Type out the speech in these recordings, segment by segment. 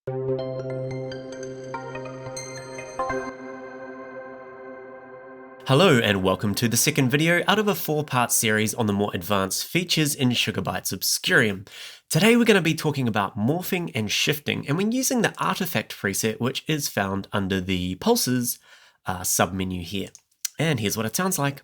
Hello and welcome to the second video out of a 4-part series on the more advanced features in Bytes Obscurium. Today we're going to be talking about morphing and shifting, and we're using the artifact preset which is found under the pulses submenu here. And here's what it sounds like.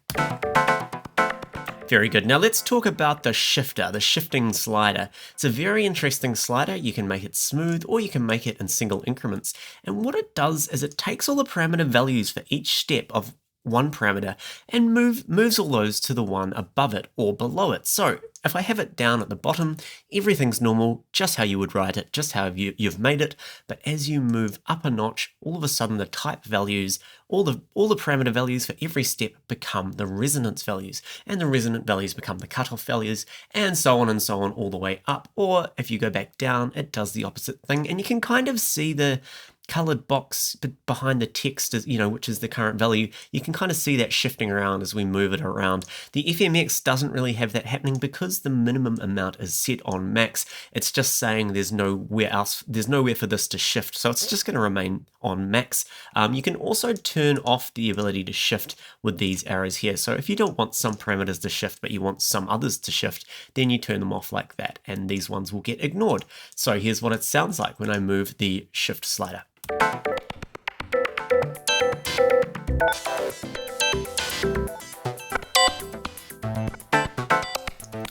Very good. Now let's talk about the shifter, the shifting slider. It's a very interesting slider. You can make it smooth or you can make it in single increments. And what it does is it takes all the parameter values for each step of one parameter and moves all those to the one above it or below it. So if I have it down at the bottom, everything's normal, just how you would write it, just how you've made it. But as you move up a notch, all of a sudden the type values, all the parameter values for every step become the resonance values, and the resonant values become the cutoff values, and so on all the way up. Or if you go back down, it does the opposite thing, and you can kind of see the colored box behind the text, which is the current value. You can kind of see that shifting around as we move it around. The FMX doesn't really have that happening because the minimum amount is set on max. It's just saying there's nowhere for this to shift, so it's just going to remain on max. You can also turn off the ability to shift with these arrows here. So if you don't want some parameters to shift, but you want some others to shift, then you turn them off like that, and these ones will get ignored. So here's what it sounds like when I move the shift slider.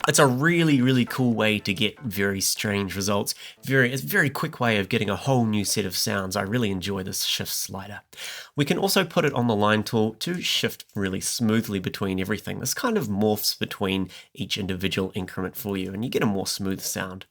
It's a really cool way to get very strange results. It's a very quick way of getting a whole new set of sounds. I really enjoy this shift slider. We can also put it on the line tool to shift really smoothly between everything. This kind of morphs between each individual increment for you, and you get a more smooth sound.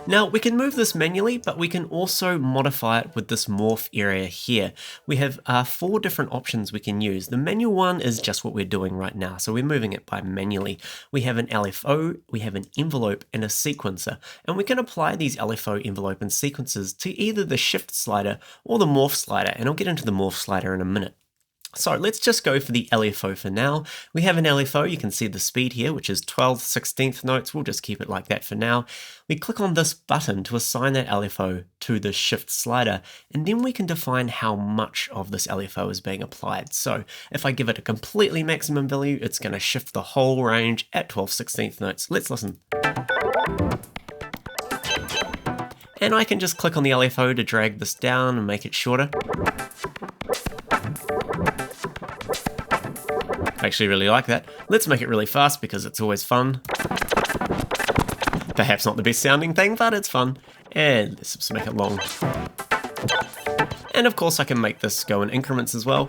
Now we can move this manually, but we can also modify it with this morph area here. We have 4 different options we can use. The manual one is just what we're doing right now, so we're moving it by manually. We have an LFO, we have an envelope, and a sequencer, and we can apply these LFO, envelope, and sequences to either the shift slider or the morph slider, and I'll get into the morph slider in a minute. So let's just go for the LFO for now. We have an LFO, you can see the speed here, which is 12/16 notes. We'll just keep it like that for now. We click on this button to assign that LFO to the shift slider, and then we can define how much of this LFO is being applied. So if I give it a completely maximum value, it's going to shift the whole range at 12/16 notes. Let's listen. And I can just click on the LFO to drag this down and make it shorter. I actually really like that. Let's make it really fast because it's always fun. Perhaps not the best sounding thing, but it's fun. And let's just make it long. And of course I can make this go in increments as well.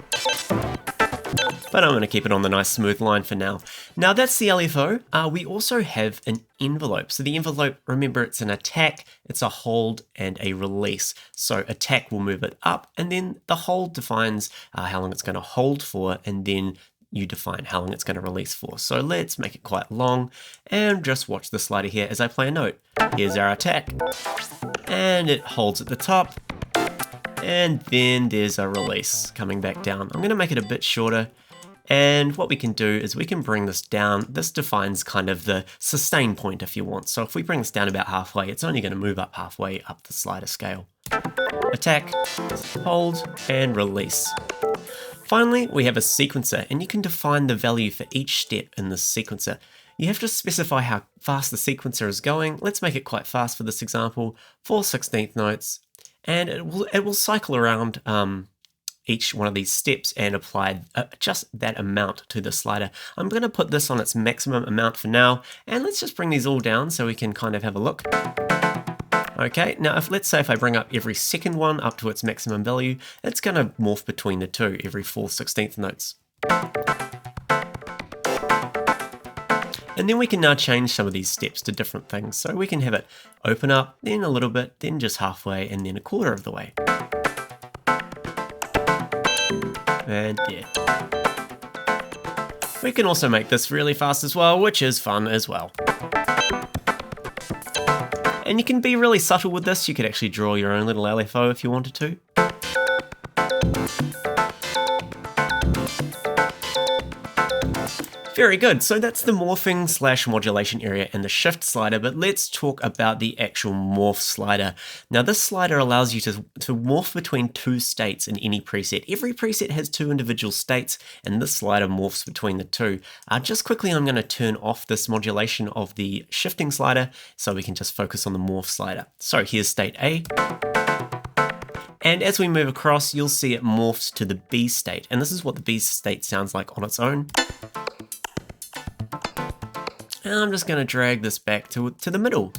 But I'm going to keep it on the nice smooth line for now. Now that's the LFO. We also have an envelope. So the envelope, remember, it's an attack, it's a hold, and a release. So attack will move it up, and then the hold defines how long it's going to hold for, and then you define how long it's going to release for. So let's make it quite long and just watch the slider here as I play a note. Here's our attack, and it holds at the top, and then there's a release coming back down. I'm going to make it a bit shorter, and what we can do is we can bring this down. This defines kind of the sustain point if you want. So if we bring this down about halfway, it's only going to move up halfway up the slider scale. Attack, hold, and release. Finally, we have a sequencer, and you can define the value for each step in this sequencer. You have to specify how fast the sequencer is going. Let's make it quite fast for this example, 4/16 notes, and it will cycle around each one of these steps and apply just that amount to the slider. I'm going to put this on its maximum amount for now, and let's just bring these all down so we can kind of have a look. Okay, now let's say if I bring up every second one up to its maximum value, it's going to morph between the two every 4/16 notes. And then we can now change some of these steps to different things. So we can have it open up, then a little bit, then just halfway, and then a quarter of the way. And yeah. We can also make this really fast as well, which is fun as well. And you can be really subtle with this. You could actually draw your own little LFO if you wanted to. Very good. So that's the morphing / modulation area and the shift slider, but let's talk about the actual morph slider. Now this slider allows you to morph between two states in any preset. Every preset has two individual states, and this slider morphs between the two. Just quickly, I'm going to turn off this modulation of the shifting slider so we can just focus on the morph slider. So here's state A. And as we move across, you'll see it morphs to the B state. And this is what the B state sounds like on its own. And I'm just going to drag this back to the middle.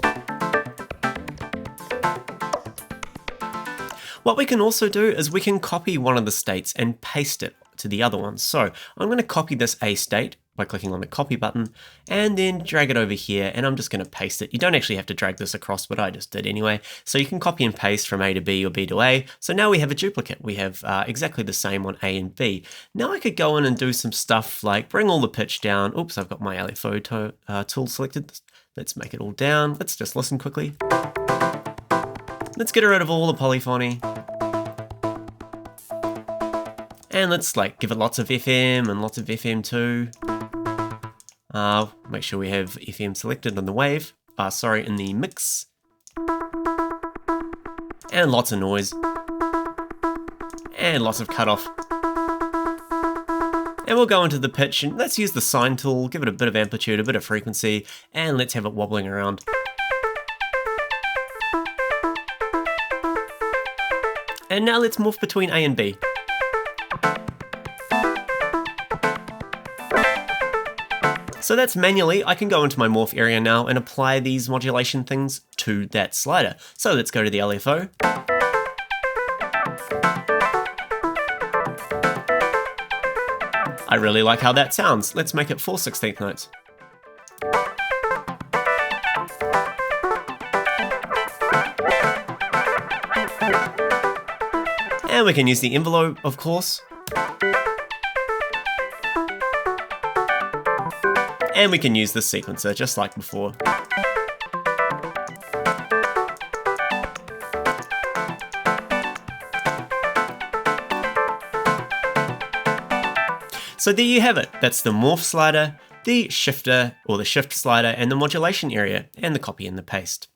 What we can also do is we can copy one of the states and paste it to the other one. So I'm going to copy this A state by clicking on the copy button and then drag it over here, and I'm just going to paste it. You don't actually have to drag this across, but I just did anyway. So you can copy and paste from A to B or B to A. So now we have a duplicate. We have exactly the same on A and B. Now I could go in and do some stuff like bring all the pitch down. Oops, I've got my LFO tool selected. Let's make it all down. Let's just listen quickly. Let's get rid of all the polyphony. And let's give it lots of FM and lots of FM too. Make sure we have FM selected on the wave, in the mix. And lots of noise. And lots of cutoff. And we'll go into the pitch and let's use the sine tool, give it a bit of amplitude, a bit of frequency, and let's have it wobbling around. And now let's morph between A and B. So that's manually. I can go into my morph area now and apply these modulation things to that slider. So let's go to the LFO. I really like how that sounds. Let's make it 4/16 notes. And we can use the envelope, of course. And we can use the sequencer just like before. So there you have it. That's the morph slider, the shifter or the shift slider, and the modulation area, and the copy and the paste.